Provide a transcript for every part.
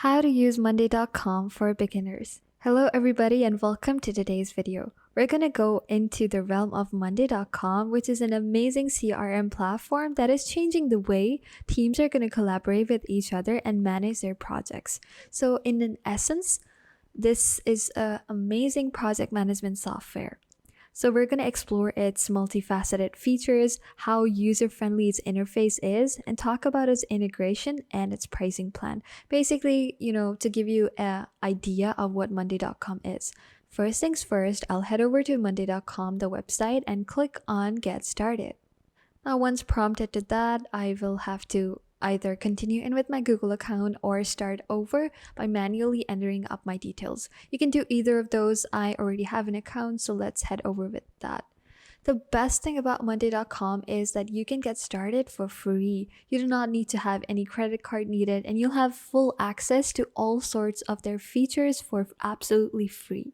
How to use Monday.com for beginners. Hello everybody and welcome to today's video. We're gonna go into the realm of Monday.com, which is an amazing CRM platform that is changing the way teams are gonna collaborate with each other and manage their projects. So in an essence, this is an amazing project management software. So we're going to explore its multifaceted features, how user-friendly its interface is, and talk about its integration and its pricing plan. Basically, to give you an idea of what Monday.com is. First things first, I'll head over to Monday.com, the website, and click on Get Started. Now, once prompted to that, I will have to either continue in with my Google account or start over by manually entering up my details. You can do either of those. I already have an account, so let's head over with that. The best thing about Monday.com is that you can get started for free. You do not need to have any credit card needed, and you'll have full access to all sorts of their features for absolutely free.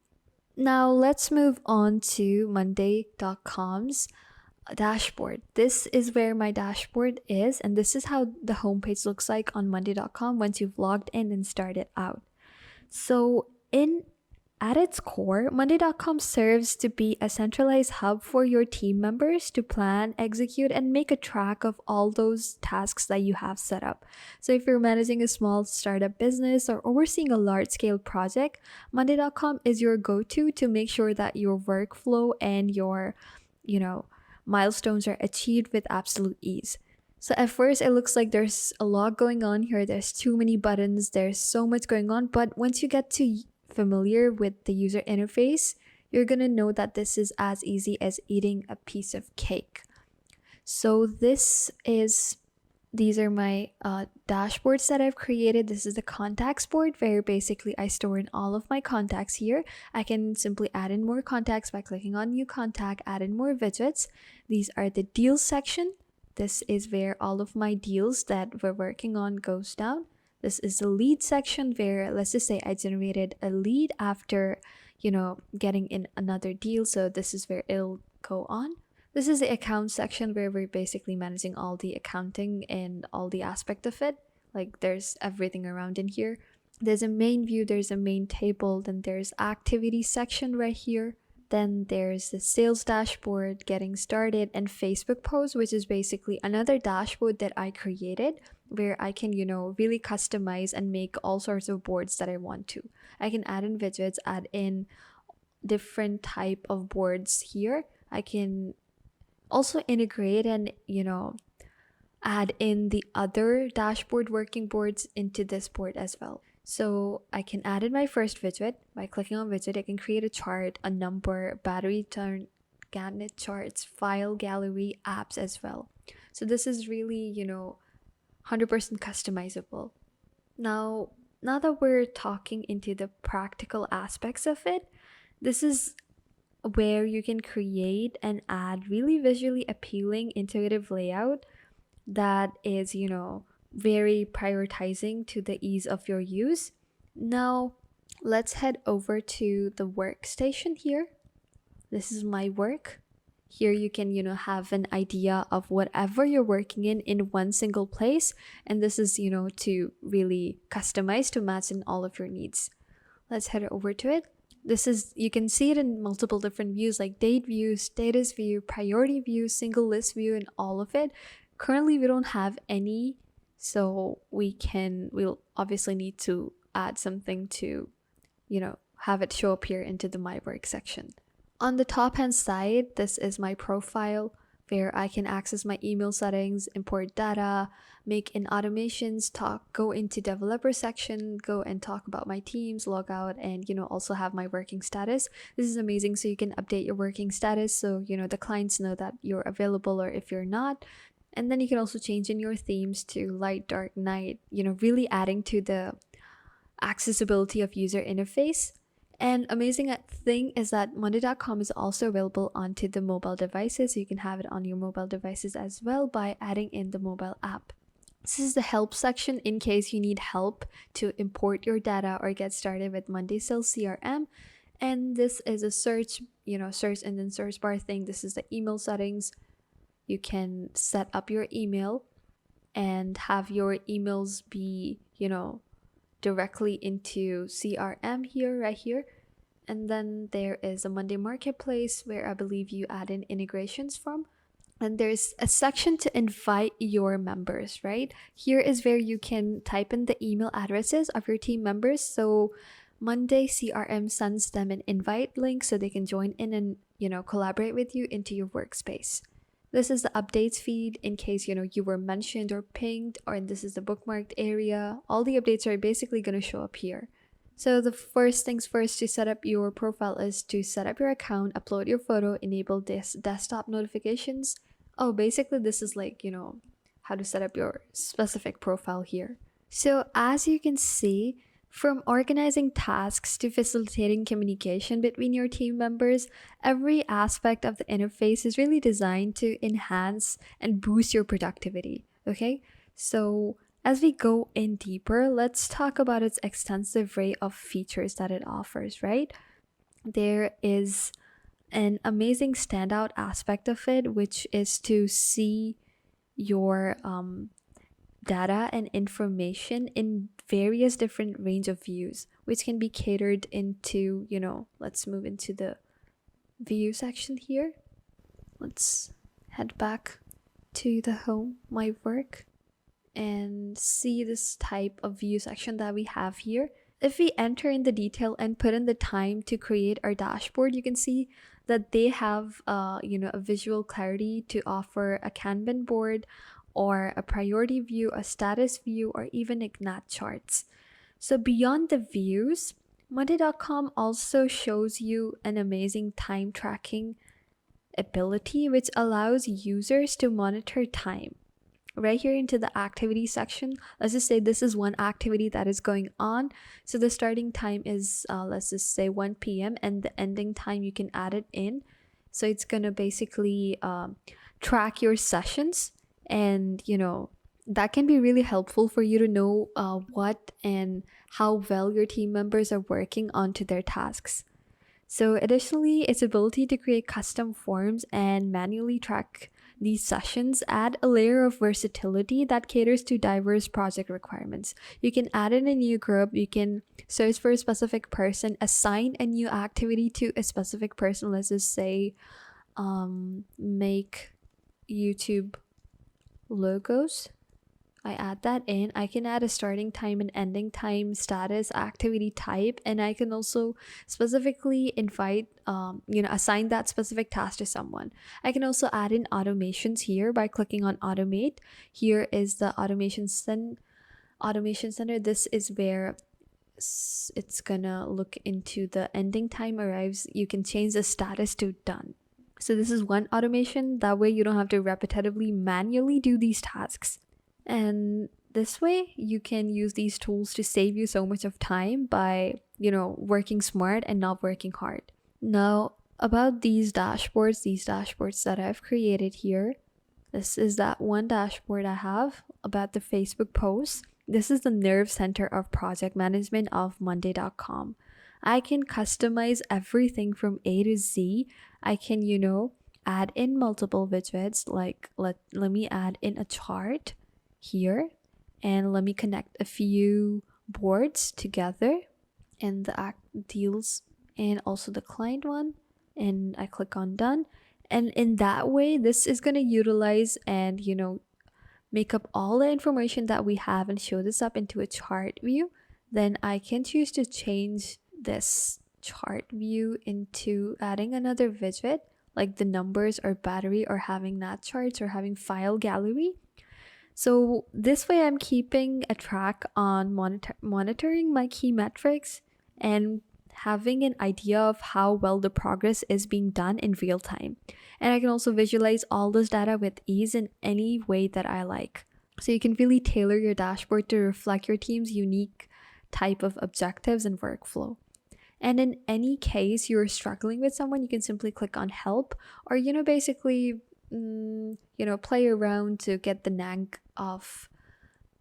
Now, let's move on to Monday.com's dashboard. This is where my dashboard is, and this is how the homepage looks like on Monday.com once you've logged in and started out. So at its core, Monday.com serves to be a centralized hub for your team members to plan, execute, and make a track of all those tasks that you have set up. So if you're managing a small startup business or overseeing a large-scale project, Monday.com is your go-to to make sure that your workflow and your, milestones are achieved with absolute ease. So at first it looks like there's a lot going on here. There's too many buttons. There's so much going on. But once you get familiar with the user interface, you're going to know that this is as easy as eating a piece of cake. So these are my dashboards that I've created. This is the contacts board where basically I store in all of my contacts here. I can simply add in more contacts by clicking on new contact, add in more widgets. These are the deals section. This is where all of my deals that we're working on goes down. This is the lead section where, let's just say I generated a lead after, getting in another deal. So this is where it'll go on. This is the account section where we're basically managing all the accounting and all the aspect of it. Like there's everything around in here. There's a main view, there's a main table, then there's activity section right here. Then there's the sales dashboard, getting started, and Facebook posts, which is basically another dashboard that I created where I can, really customize and make all sorts of boards that I want to. I can add in widgets, add in different type of boards here. I can also integrate and add in the other dashboard working boards into this board as well. So I can add in my first widget. By clicking on widget, I can create a chart, a number, battery turn, Gantt charts, file gallery, apps as well. So this is really 100% customizable. Now that we're talking into the practical aspects of it, this is where you can create and add really visually appealing, intuitive layout that is, very prioritizing to the ease of your use. Now, let's head over to the workstation here. This is my work. Here you can, have an idea of whatever you're working in one single place. And this is, to really customize to match in all of your needs. Let's head over to it. You can see it in multiple different views like date view, status view, priority view, single list view, and all of it. Currently, we don't have any, so we'll obviously need to add something to, have it show up here into the My Work section. On the top hand side, this is my profile where I can access my email settings, import data, make in automations, go into developer section, go and talk about my teams, log out, and also have my working status. This is amazing, so you can update your working status so the clients know that you're available or if you're not. And then you can also change in your themes to light, dark, night, really adding to the accessibility of user interface. And amazing thing is that Monday.com is also available onto the mobile devices. So you can have it on your mobile devices as well by adding in the mobile app. This is the help section in case you need help to import your data or get started with Monday Sales CRM. And this is a search and then search bar thing. This is the email settings. You can set up your email and have your emails be, directly into CRM here, right here. And then there is a Monday Marketplace where I believe you add in integrations from. And there's a section to invite your members, right? Here is where you can type in the email addresses of your team members. So Monday CRM sends them an invite link so they can join in and, collaborate with you into your workspace. This is the updates feed in case, you were mentioned or pinged, or this is the bookmarked area. All the updates are basically going to show up here. So the first things first to set up your profile is to set up your account, upload your photo, enable this desktop notifications. Oh, basically this is like, how to set up your specific profile here. So as you can see, from organizing tasks to facilitating communication between your team members, every aspect of the interface is really designed to enhance and boost your productivity. Okay, so as we go in deeper, let's talk about its extensive array of features that it offers, right? There is an amazing standout aspect of it, which is to see your data and information in various different range of views, which can be catered into, let's move into the view section here. Let's head back to the home, my work, and see this type of view section that we have here. If we enter in the detail and put in the time to create our dashboard, you can see that they have a visual clarity to offer a Kanban board or a priority view, a status view, or even Ignat charts. So beyond the views, Monday.com also shows you an amazing time tracking ability, which allows users to monitor time. Right here into the activity section, let's just say this is one activity that is going on. So the starting time is, let's just say 1 p.m. and the ending time, you can add it in. So it's going to basically track your sessions, and that can be really helpful for you to know what and how well your team members are working onto their tasks. So additionally, its ability to create custom forms and manually track these sessions add a layer of versatility that caters to diverse project requirements. You can add in a new group, you can search for a specific person, assign a new activity to a specific person. Let's just say make YouTube logos. I add that in. I can add a starting time and ending time, status, activity type, and I can also specifically invite, assign that specific task to someone. I can also add in automations here by clicking on automate. Here is the automation center. This is where it's gonna look into the ending time arrives. You can change the status to done. So this is one automation. That way you don't have to repetitively manually do these tasks. And this way you can use these tools to save you so much of time by, working smart and not working hard. Now, about these dashboards that I've created here, this is that one dashboard I have about the Facebook posts. This is the nerve center of project management of Monday.com. I can customize everything from A to Z. I can, add in multiple widgets, like let me add in a chart here, and let me connect a few boards together, and the deals and also the client one, and I click on done. And in that way, this is going to utilize and make up all the information that we have and show this up into a chart view. Then I can choose to change this chart view into adding another widget like the numbers or battery or having NAT charts or having file gallery. So this way I'm keeping a track on monitoring my key metrics and having an idea of how well the progress is being done in real time. And I can also visualize all this data with ease in any way that I like. So you can really tailor your dashboard to reflect your team's unique type of objectives and workflow. And in any case you're struggling with someone, you can simply click on help, or basically play around to get the knack of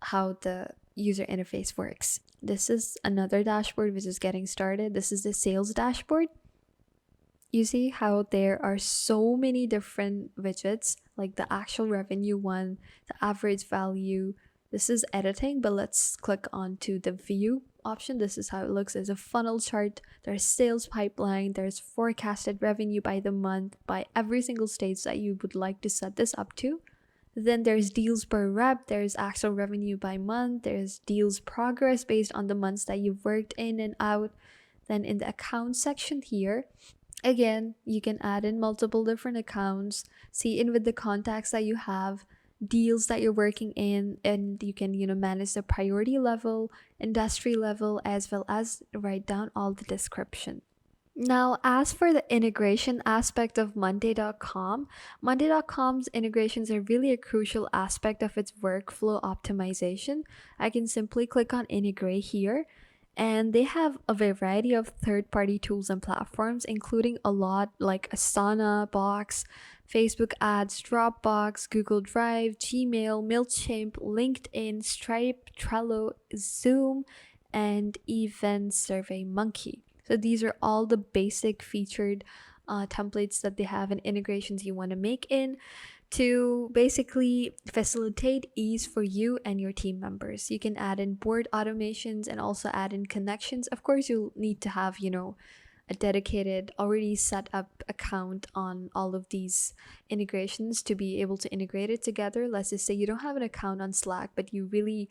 how the user interface works. This is another dashboard which is getting started. This is the sales dashboard. You see how there are so many different widgets, like the actual revenue one, the average value. This is editing, but let's click on to the view option, this is how it looks. There's a funnel chart, there's sales pipeline, there's forecasted revenue by the month, by every single stage that you would like to set this up to. Then there's deals per rep, there's actual revenue by month, there's deals progress based on the months that you've worked in and out. Then in the account section here, again, you can add in multiple different accounts, see in with the contacts that you have, deals that you're working in, and you can manage the priority level, industry level, as well as write down all the description. Now, as for the integration aspect of Monday.com, Monday.com's integrations are really a crucial aspect of its workflow optimization. I can simply click on integrate here, and they have a variety of third-party tools and platforms, including a lot like Asana, Box, Facebook Ads, Dropbox, Google Drive, Gmail, MailChimp, LinkedIn, Stripe, Trello, Zoom, and even SurveyMonkey. So these are all the basic featured templates that they have and integrations you want to make in to basically facilitate ease for you and your team members. You can add in board automations and also add in connections. Of course, you'll need to have, a dedicated, already set up account on all of these integrations to be able to integrate it together. Let's just say you don't have an account on Slack, but you really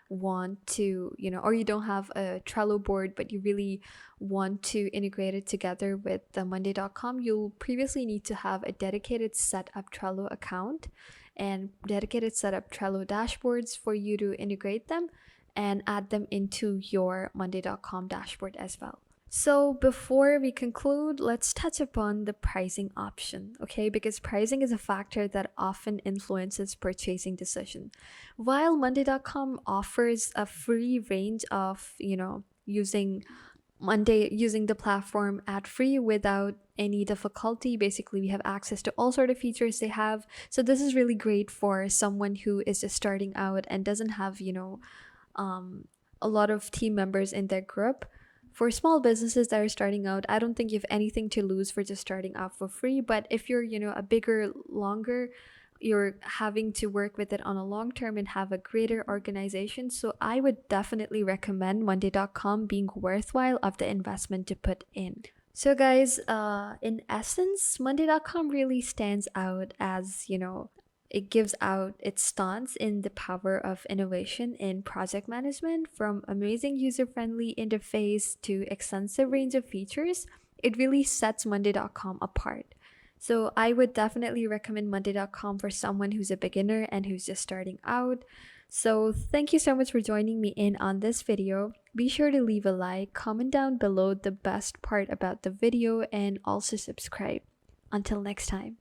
want to, or you don't have a Trello board, but you really want to integrate it together with the Monday.com, you'll previously need to have a dedicated setup Trello account and dedicated setup Trello dashboards for you to integrate them and add them into your Monday.com dashboard as well. So before we conclude, let's touch upon the pricing option, okay? Because pricing is a factor that often influences purchasing decision. While Monday.com offers a free range of, using the platform ad free without any difficulty. Basically, we have access to all sort of features they have. So this is really great for someone who is just starting out and doesn't have, a lot of team members in their group. For small businesses that are starting out, I don't think you have anything to lose for just starting out for free. But if you're, a bigger, longer, you're having to work with it on a long term and have a greater organization. So I would definitely recommend Monday.com being worthwhile of the investment to put in. So guys, in essence, Monday.com really stands out as, it gives out its stance in the power of innovation in project management. From amazing user-friendly interface to extensive range of features, it really sets Monday.com apart. So I would definitely recommend Monday.com for someone who's a beginner and who's just starting out. So thank you so much for joining me in on this video. Be sure to leave a like, comment down below the best part about the video, and also subscribe. Until next time.